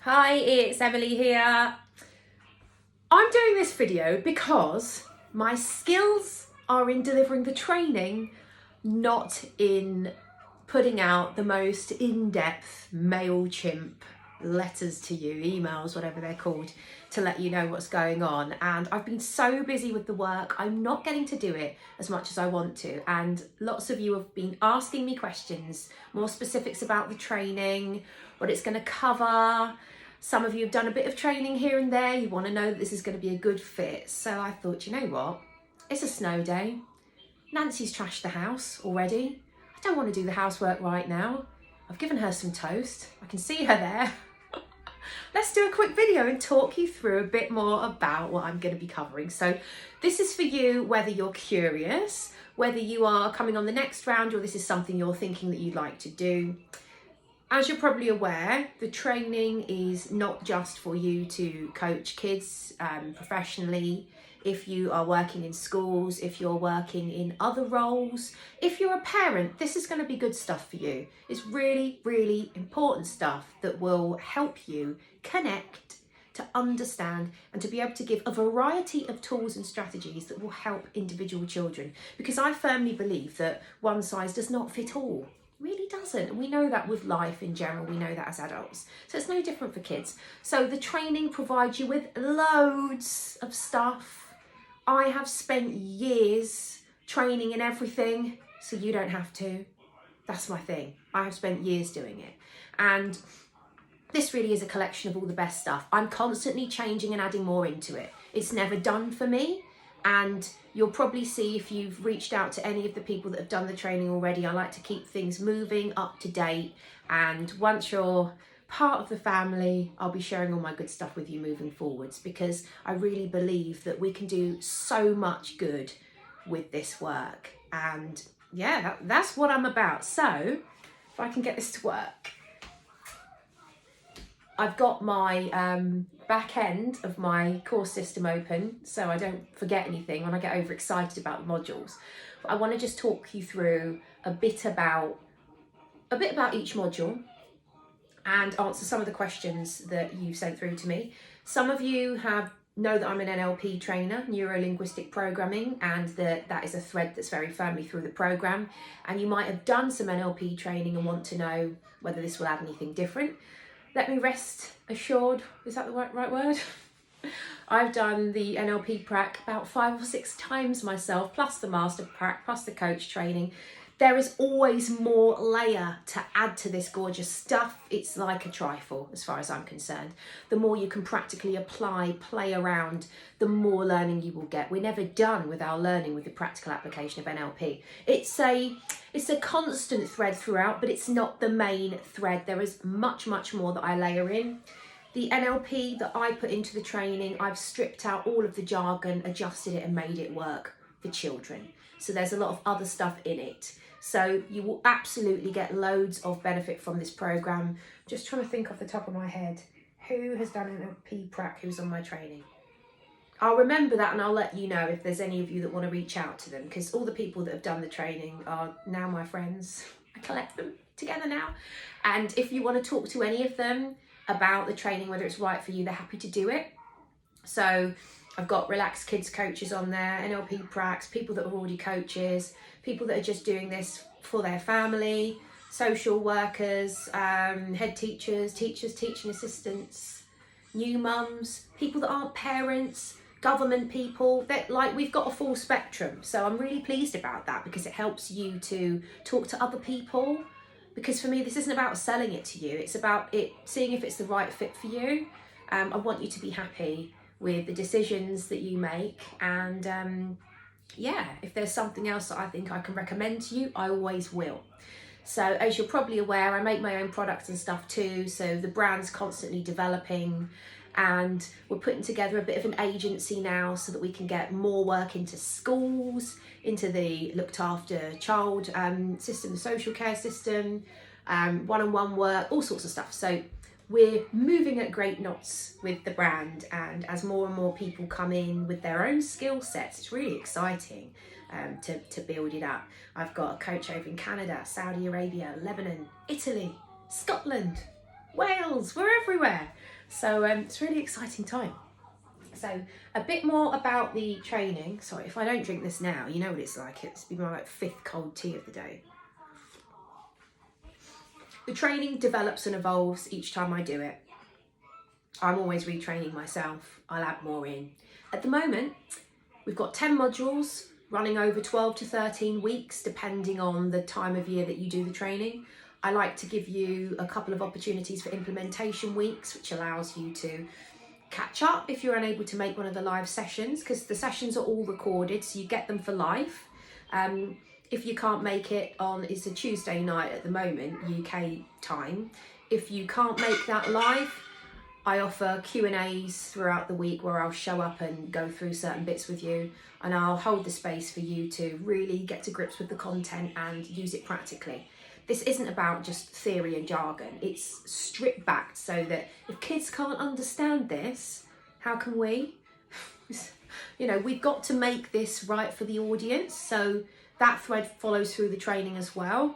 Hi, it's Emily here. I'm doing this video because my skills are in delivering the training, not in putting out the most in-depth MailChimp letters to you, emails, whatever they're called, to let you know what's going on. And I've been so busy with the work, I'm not getting to do it as much as I want to. And lots of you have been asking me questions, more specifics about the training, what it's going to cover. Some of you have done a bit of training here and there. You want to know that this is going to be a good fit. So I thought, you know what? It's a snow day. Nancy's trashed the house already. I don't want to do the housework right now. I've given her some toast. I can see her there. Let's do a quick video and talk you through a bit more about what I'm going to be covering. So this is for you, whether you're curious, whether you are coming on the next round, or this is something you're thinking that you'd like to do. As you're probably aware, the training is not just for you to coach kids professionally. If you are working in schools, if you're working in other roles, if you're a parent, this is going to be good stuff for you. It's really, really important stuff that will help you connect, to understand, and to be able to give a variety of tools and strategies that will help individual children. Because I firmly believe that one size does not fit all. Really doesn't. We know that with life in general, we know that as adults. So it's no different for kids. So the training provides you with loads of stuff. I have spent years training in everything, so you don't have to. That's my thing. I have spent years doing it. And this really is a collection of all the best stuff. I'm constantly changing and adding more into it. It's never done for me. And you'll probably see if you've reached out to any of the people that have done the training already, I like to keep things moving, up to date. And once you're part of the family, I'll be sharing all my good stuff with you moving forwards, because I really believe that we can do so much good with this work. And yeah, that's what I'm about. So if I can get this to work. I've got my back end of my course system open, so I don't forget anything when I get overexcited about the modules. But I want to just talk you through a bit about each module and answer some of the questions that you've sent through to me. Some of you know that I'm an NLP trainer, neuro-linguistic programming, and that is a thread that's very firmly through the program. And you might have done some NLP training and want to know whether this will add anything different. Let me rest assured, is that the right word? I've done the NLP prac about 5 or 6 times myself, plus the master prac, plus the coach training. There is always more layer to add to this gorgeous stuff. It's like a trifle as far as I'm concerned. The more you can practically apply, play around, the more learning you will get. We're never done with our learning with the practical application of NLP. It's a constant thread throughout, but it's not the main thread. There is much, much more that I layer in. The NLP that I put into the training, I've stripped out all of the jargon, adjusted it and made it work for children. So there's a lot of other stuff in it. So you will absolutely get loads of benefit from this program. Just trying to think off the top of my head, who has done an NLP prac who's on my training? I'll remember that and I'll let you know if there's any of you that want to reach out to them, because all the people that have done the training are now my friends. I collect them together now. And if you want to talk to any of them about the training, whether it's right for you, they're happy to do it. So I've got relaxed kids coaches on there, NLP pracs, people that are already coaches, people that are just doing this for their family, social workers, head teachers, teaching assistants, new mums, people that aren't parents, government people. That, like, we've got a full spectrum. So I'm really pleased about that, because it helps you to talk to other people. Because for me, this isn't about selling it to you. It's about seeing if it's the right fit for you. I want you to be happy with the decisions that you make. And yeah, if there's something else that I think I can recommend to you, I always will. So as you're probably aware, I make my own products and stuff too. So the brand's constantly developing, and we're putting together a bit of an agency now so that we can get more work into schools, into the looked after child system, the social care system, one-on-one work, all sorts of stuff. So we're moving at great knots with the brand, and as more and more people come in with their own skill sets, it's really exciting to build it up. I've got a coach over in Canada, Saudi Arabia, Lebanon, Italy, Scotland, Wales, we're everywhere. So it's a really exciting time. So a bit more about the training. Sorry, if I don't drink this now, you know what it's like. It's been my 5th cold tea of the day. The training develops and evolves each time I do it. I'm always retraining myself. I'll add more in. At the moment, we've got 10 modules running over 12 to 13 weeks, depending on the time of year that you do the training. I like to give you a couple of opportunities for implementation weeks, which allows you to catch up if you're unable to make one of the live sessions, because the sessions are all recorded, so you get them for life. If you can't make it on, it's a Tuesday night at the moment, UK time. If you can't make that live, I offer Q&As throughout the week where I'll show up and go through certain bits with you, and I'll hold the space for you to really get to grips with the content and use it practically. This isn't about just theory and jargon. It's stripped back so that if kids can't understand this, how can we? You know, we've got to make this right for the audience. So that thread follows through the training as well.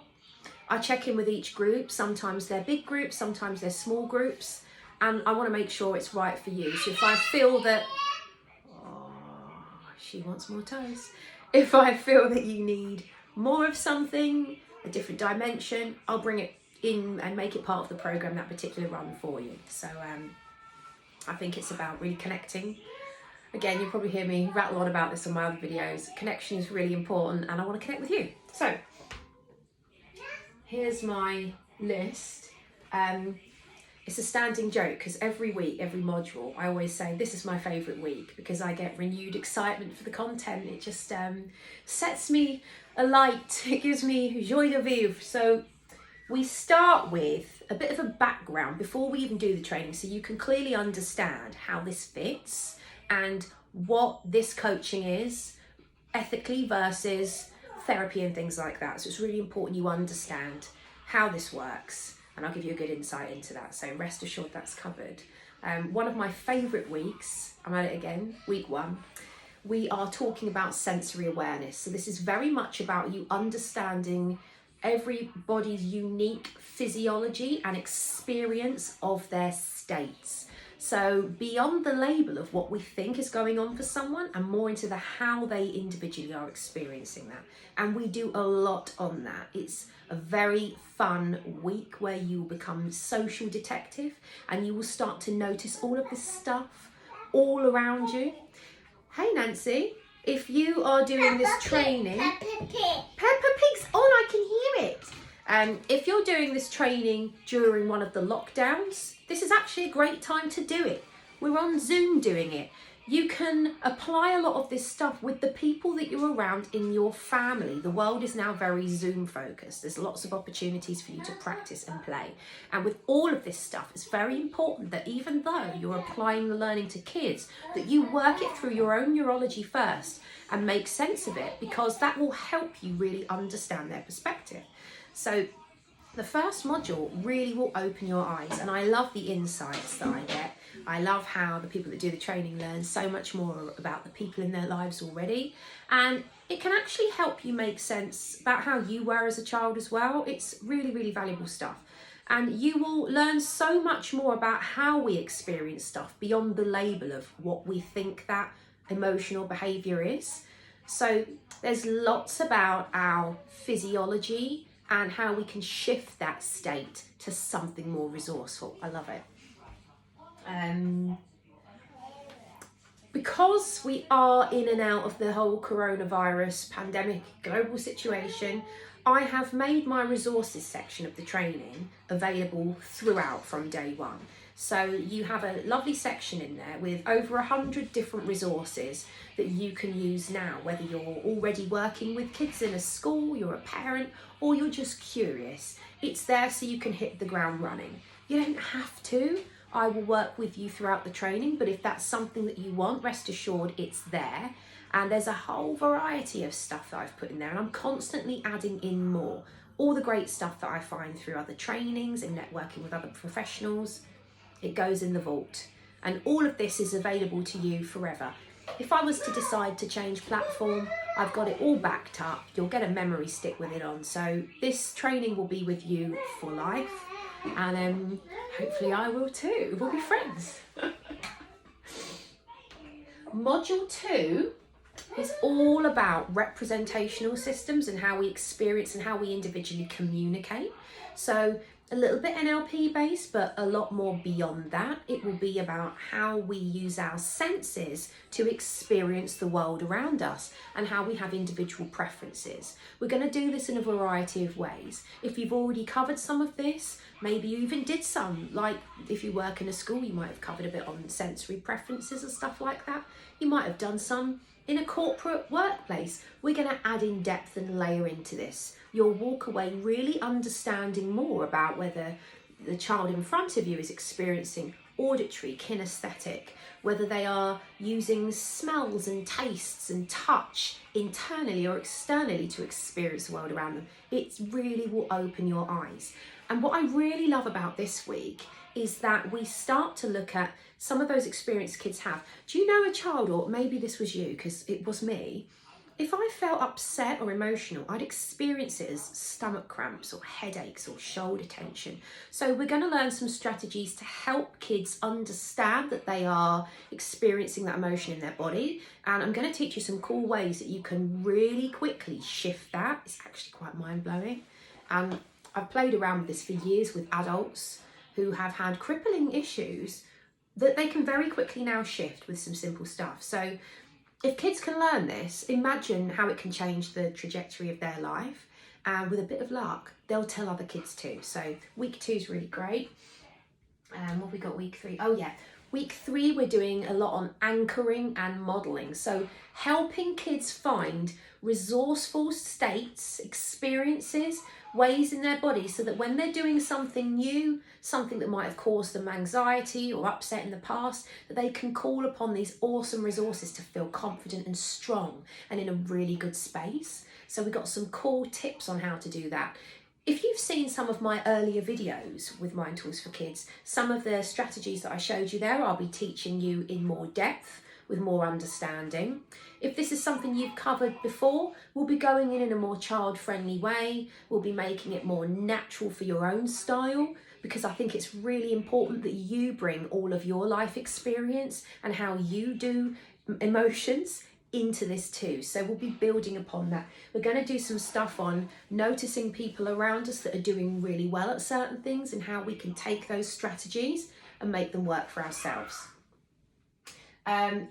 I check in with each group. Sometimes they're big groups, sometimes they're small groups. And I want to make sure it's right for you. So if I feel that, oh, she wants more toast. If I feel that you need more of something, a different dimension, I'll bring it in and make it part of the program, that particular run for you. So I think it's about really connecting. Again, you'll probably hear me rattle on about this on my other videos. Connection is really important, and I want to connect with you. So here's my list. It's a standing joke because every week, every module, I always say this is my favourite week because I get renewed excitement for the content. It just sets me alight. It gives me joie de vivre. So we start with a bit of a background before we even do the training, so you can clearly understand how this fits and what this coaching is ethically versus therapy and things like that. So it's really important you understand how this works, and I'll give you a good insight into that. So rest assured that's covered. One of my favourite weeks, I'm at it again, week 1, we are talking about sensory awareness. So this is very much about you understanding everybody's unique physiology and experience of their states. So beyond the label of what we think is going on for someone and more into the how they individually are experiencing that. And we do a lot on that. It's a very fun week where you will become social detective and you will start to notice all of this stuff all around you. Hey Nancy, if you are doing this training, Peppa Pig's on, I can hear it. If you're doing this training during one of the lockdowns, this is actually a great time to do it. We're on Zoom doing it. You can apply a lot of this stuff with the people that you're around in your family. The world is now very Zoom focused. There's lots of opportunities for you to practice and play. And with all of this stuff, it's very important that even though you're applying the learning to kids, that you work it through your own neurology first and make sense of it, because that will help you really understand their perspective. So the first module really will open your eyes, and I love the insights that I get. I love how the people that do the training learn so much more about the people in their lives already, and it can actually help you make sense about how you were as a child as well. It's really, really valuable stuff, and you will learn so much more about how we experience stuff beyond the label of what we think that emotional behaviour is. So there's lots about our physiology and how we can shift that state to something more resourceful. I love it. Because we are in and out of the whole coronavirus pandemic global situation, I have made my resources section of the training available throughout from day 1. So you have a lovely section in there with over 100 different resources that you can use now, whether you're already working with kids in a school, you're a parent, or you're just curious. It's there so you can hit the ground running. You don't have to. I will work with you throughout the training, but if that's something that you want, rest assured it's there. And there's a whole variety of stuff that I've put in there, and I'm constantly adding in more. All the great stuff that I find through other trainings and networking with other professionals, it goes in the vault. And all of this is available to you forever. If I was to decide to change platform, I've got it all backed up. You'll get a memory stick with it on. So this training will be with you for life. and hopefully I will too. We'll be friends. Module 2 is all about representational systems and how we experience and how we individually communicate. So a little bit NLP based, but a lot more beyond that. It will be about how we use our senses to experience the world around us and how we have individual preferences. We're going to do this in a variety of ways. If you've already covered some of this, maybe you even did some, like if you work in a school, you might have covered a bit on sensory preferences and stuff like that. You might have done some in a corporate workplace. We're going to add in depth and layer into this. You'll walk away really understanding more about whether the child in front of you is experiencing auditory, kinesthetic, whether they are using smells and tastes and touch internally or externally to experience the world around them. It really will open your eyes. And what I really love about this week is that we start to look at some of those experiences kids have. Do you know a child, or maybe this was you, because it was me, if I felt upset or emotional, I'd experience it as stomach cramps or headaches or shoulder tension. So we're going to learn some strategies to help kids understand that they are experiencing that emotion in their body. And I'm going to teach you some cool ways that you can really quickly shift that. It's actually quite mind-blowing. I've played around with this for years with adults who have had crippling issues that they can very quickly now shift with some simple stuff. So if kids can learn this, imagine how it can change the trajectory of their life. And with a bit of luck, they'll tell other kids too. So week 2 is really great. What have we got week 3? Oh yeah, week 3 we're doing a lot on anchoring and modelling. So helping kids find resourceful states, experiences, ways in their body so that when they're doing something new, something that might have caused them anxiety or upset in the past, that they can call upon these awesome resources to feel confident and strong and in a really good space. So we've got some cool tips on how to do that. If you've seen some of my earlier videos with Mind Tools for Kids, some of the strategies that I showed you there, I'll be teaching you in more depth with more understanding. If this is something you've covered before, we'll be going in a more child-friendly way. We'll be making it more natural for your own style, because I think it's really important that you bring all of your life experience and how you do emotions into this too. So we'll be building upon that. We're going to do some stuff on noticing people around us that are doing really well at certain things and how we can take those strategies and make them work for ourselves.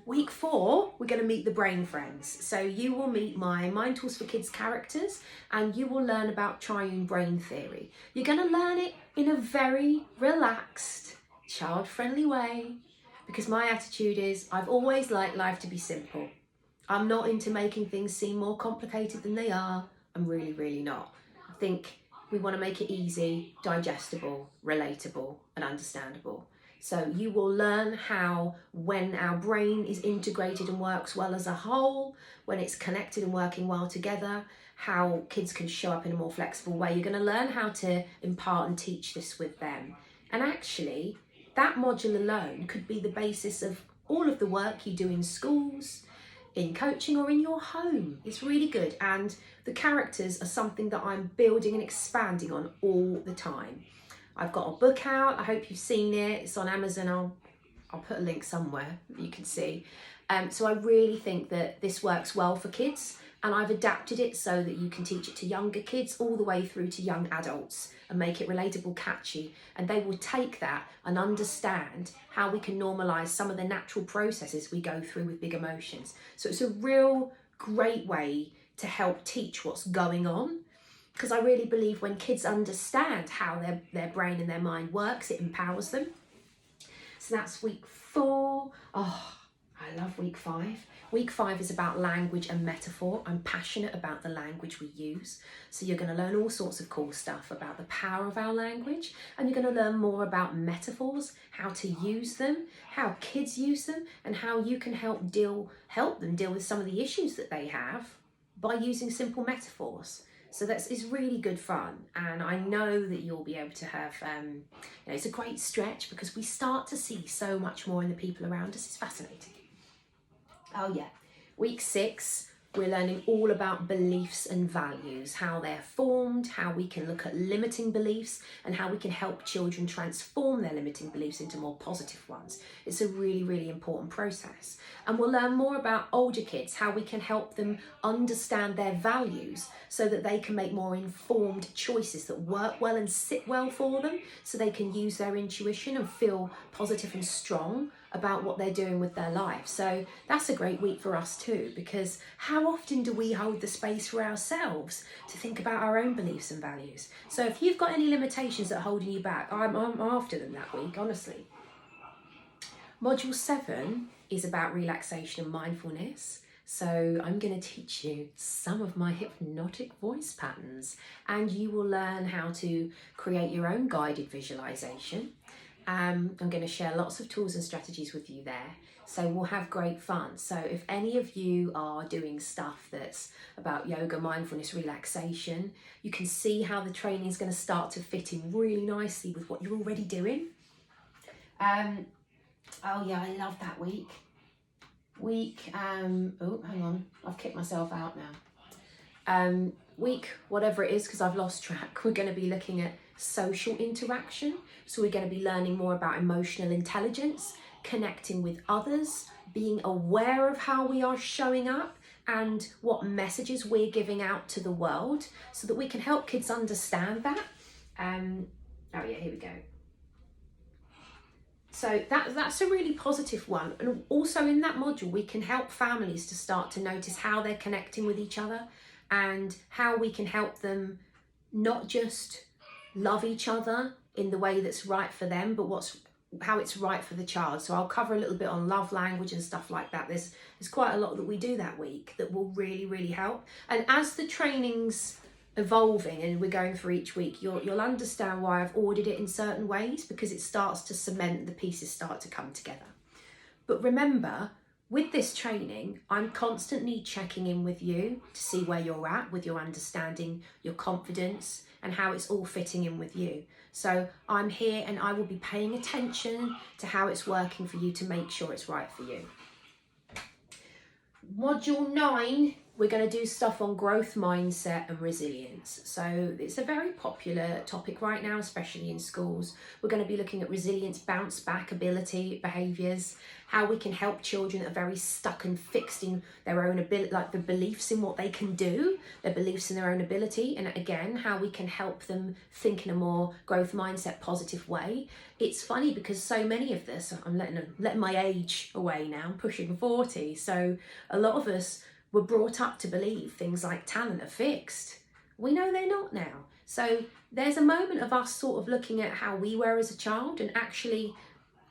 Week 4, we're going to meet the brain friends. So you will meet my Mind Tools for Kids characters and you will learn about triune brain theory. You're going to learn it in a very relaxed, child-friendly way, because my attitude is I've always liked life to be simple. I'm not into making things seem more complicated than they are. I'm really, really not. I think we want to make it easy, digestible, relatable and understandable. So you will learn how, when our brain is integrated and works well as a whole, when it's connected and working well together, how kids can show up in a more flexible way. You're going to learn how to impart and teach this with them. And actually, that module alone could be the basis of all of the work you do in schools, in coaching or in your home. It's really good. And the characters are something that I'm building and expanding on all the time. I've got a book out. I hope you've seen it. It's on Amazon. I'll put a link somewhere that you can see. So I really think that this works well for kids, and I've adapted it so that you can teach it to younger kids all the way through to young adults and make it relatable, catchy, and they will take that and understand how we can normalise some of the natural processes we go through with big emotions. So it's a real great way to help teach what's going on, because I really believe when kids understand how their brain and their mind works, it empowers them. So that's week 4. Oh, I love week 5. Week 5 is about language and metaphor. I'm passionate about the language we use. So you're going to learn all sorts of cool stuff about the power of our language, and you're going to learn more about metaphors, how to use them, how kids use them, and how you can help them deal with some of the issues that they have by using simple metaphors. So it's really good fun, and I know that you'll be able to have, it's a great stretch because we start to see so much more in the people around us. It's fascinating. Oh yeah, week 6, we're learning all about beliefs and values, how they're formed, how we can look at limiting beliefs, and how we can help children transform their limiting beliefs into more positive ones. It's a really, really important process. And we'll learn more about older kids, how we can help them understand their values so that they can make more informed choices that work well and sit well for them, so they can use their intuition and feel positive and strong about what they're doing with their life. So that's a great week for us too, because how often do we hold the space for ourselves to think about our own beliefs and values? So if you've got any limitations that are holding you back, I'm after them that week, honestly. Module 7 is about relaxation and mindfulness. So I'm going to teach you some of my hypnotic voice patterns, and you will learn how to create your own guided visualization. I'm going to share lots of tools and strategies with you there. So we'll have great fun. So if any of you are doing stuff that's about yoga, mindfulness, relaxation, you can see how the training is going to start to fit in really nicely with what you're already doing. Oh yeah, I love that week. Oh, hang on, I've kicked myself out now. Week, whatever it is, because I've lost track, we're going to be looking at social interaction. So we're going to be learning more about emotional intelligence, connecting with others, being aware of how we are showing up and what messages we're giving out to the world, so that we can help kids understand that. Oh yeah, here we go. So that's a really positive one. And also in that module, we can help families to start to notice how they're connecting with each other and how we can help them not just love each other in the way that's right for them, but how it's right for the child. So I'll cover a little bit on love language and stuff like that. There's quite a lot that we do that week that will really, really help. And as the training's evolving and we're going through each week, you'll understand why I've ordered it in certain ways, because it starts to cement, the pieces start to come together. But remember, with this training, I'm constantly checking in with you to see where you're at with your understanding, your confidence, and how it's all fitting in with you. So I'm here and I will be paying attention to how it's working for you to make sure it's right for you. Module 9, we're going to do stuff on growth mindset and resilience. So it's a very popular topic right now, especially in schools. We're going to be looking at resilience, bounce back ability, behaviours, how we can help children that are very stuck and fixed in their own ability, like the beliefs in what they can do, their beliefs in their own ability, and again, how we can help them think in a more growth mindset, positive way. It's funny because so many of this, I'm letting my age away now, I'm pushing 40, so a lot of us were brought up to believe things like talent are fixed. We know they're not now. So there's a moment of us sort of looking at how we were as a child and actually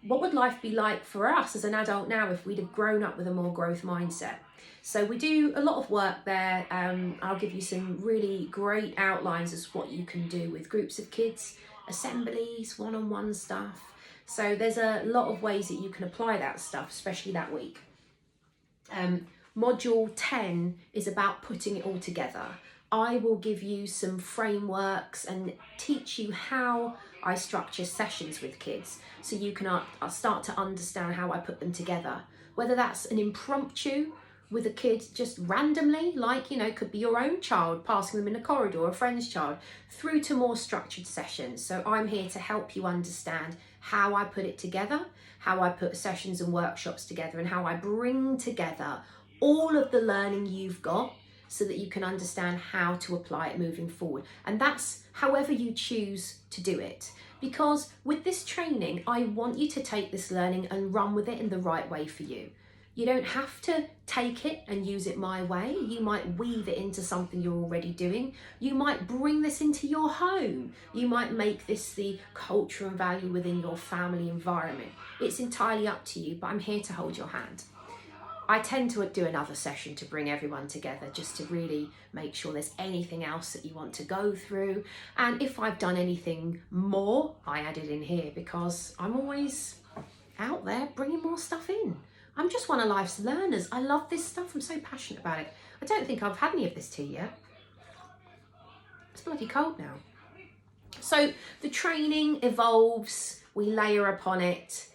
what would life be like for us as an adult now if we'd have grown up with a more growth mindset. So we do a lot of work there. I'll give you some really great outlines as to what you can do with groups of kids, assemblies, one-on-one stuff. So there's a lot of ways that you can apply that stuff, especially that week. Module 10 is about putting it all together. I will give you some frameworks and teach you how I structure sessions with kids, so you can start to understand how I put them together. Whether that's an impromptu with a kid just randomly, like, could be your own child passing them in a corridor, a friend's child, through to more structured sessions. So I'm here to help you understand how I put it together, how I put sessions and workshops together, and how I bring together all of the learning you've got so that you can understand how to apply it moving forward. And that's however you choose to do it. Because with this training, I want you to take this learning and run with it in the right way for you. You don't have to take it and use it my way. You might weave it into something you're already doing. You might bring this into your home. You might make this the culture and value within your family environment. It's entirely up to you, but I'm here to hold your hand. I tend to do another session to bring everyone together, just to really make sure there's anything else that you want to go through. And if I've done anything more, I add it in here, because I'm always out there bringing more stuff in. I'm just one of life's learners. I love this stuff. I'm so passionate about it. I don't think I've had any of this tea yet. It's bloody cold now. So the training evolves, we layer upon it.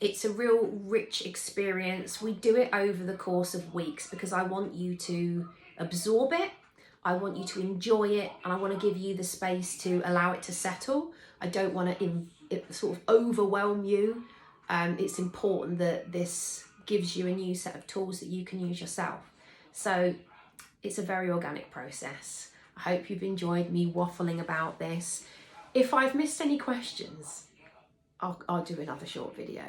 It's a real rich experience. We do it over the course of weeks because I want you to absorb it. I want you to enjoy it, and I want to give you the space to allow it to settle. I don't want to sort of overwhelm you. It's important that this gives you a new set of tools that you can use yourself. So it's a very organic process. I hope you've enjoyed me waffling about this. If I've missed any questions, I'll do another short video.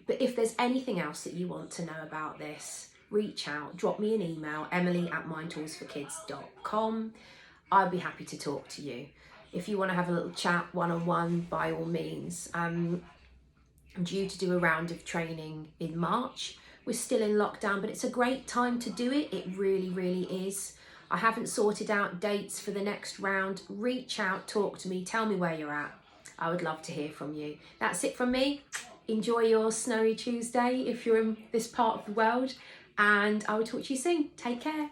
But if there's anything else that you want to know about this, reach out, drop me an email, emily@mindtoolsforkids.com. I'll be happy to talk to you. If you want to have a little chat one-on-one, by all means. I'm due to do a round of training in March. We're still in lockdown, but it's a great time to do it. It really, really is. I haven't sorted out dates for the next round. Reach out, talk to me, tell me where you're at. I would love to hear from you. That's it from me. Enjoy your snowy Tuesday if you're in this part of the world, and I will talk to you soon. Take care.